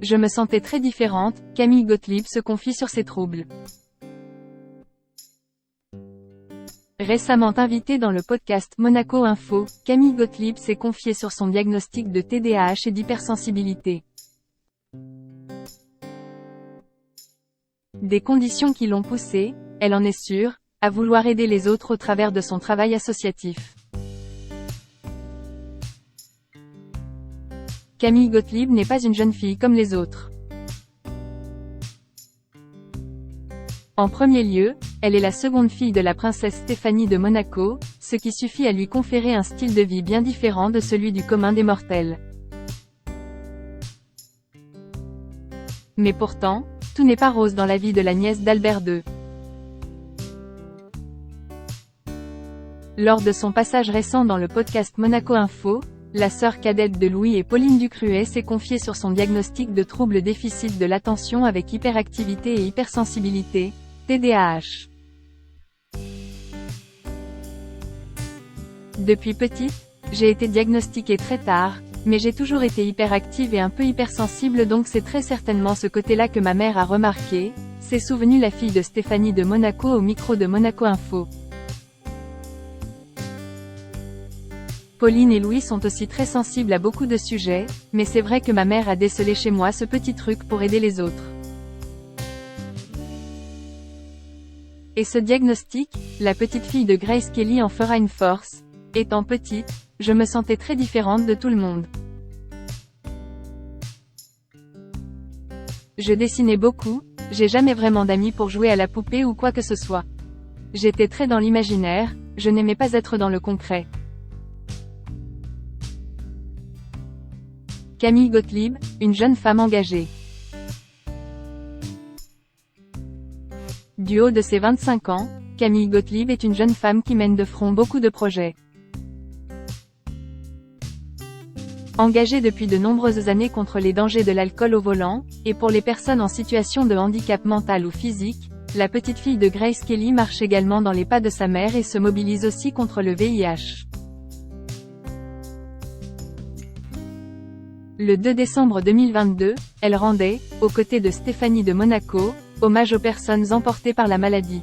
Je me sentais très différente, Camille Gottlieb se confie sur ses troubles. Récemment invitée dans le podcast Monaco Info, Camille Gottlieb s'est confiée sur son diagnostic de TDAH et d'hypersensibilité. Des conditions qui l'ont poussée, elle en est sûre, à vouloir aider les autres au travers de son travail associatif. Camille Gottlieb n'est pas une jeune fille comme les autres. En premier lieu, elle est la seconde fille de la princesse Stéphanie de Monaco, ce qui suffit à lui conférer un style de vie bien différent de celui du commun des mortels. Mais pourtant, tout n'est pas rose dans la vie de la nièce d'Albert II. Lors de son passage récent dans le podcast Monaco Info, la sœur cadette de Louis et Pauline Ducruet s'est confiée sur son diagnostic de trouble déficit de l'attention avec hyperactivité et hypersensibilité, TDAH. Depuis petite, j'ai été diagnostiquée très tard, mais j'ai toujours été hyperactive et un peu hypersensible, donc c'est très certainement ce côté-là que ma mère a remarqué, s'est souvenue la fille de Stéphanie de Monaco au micro de Monaco Info. Pauline et Louis sont aussi très sensibles à beaucoup de sujets, mais c'est vrai que ma mère a décelé chez moi ce petit truc pour aider les autres. Et ce diagnostic, la petite fille de Grace Kelly en fera une force. Étant petite, je me sentais très différente de tout le monde. Je dessinais beaucoup, j'ai jamais vraiment d'amis pour jouer à la poupée ou quoi que ce soit. J'étais très dans l'imaginaire, je n'aimais pas être dans le concret. Camille Gottlieb, une jeune femme engagée. Du haut de ses 25 ans, Camille Gottlieb est une jeune femme qui mène de front beaucoup de projets. Engagée depuis de nombreuses années contre les dangers de l'alcool au volant, et pour les personnes en situation de handicap mental ou physique, la petite fille de Grace Kelly marche également dans les pas de sa mère et se mobilise aussi contre le VIH. Le 2 décembre 2022, elle rendait, aux côtés de Stéphanie de Monaco, hommage aux personnes emportées par la maladie.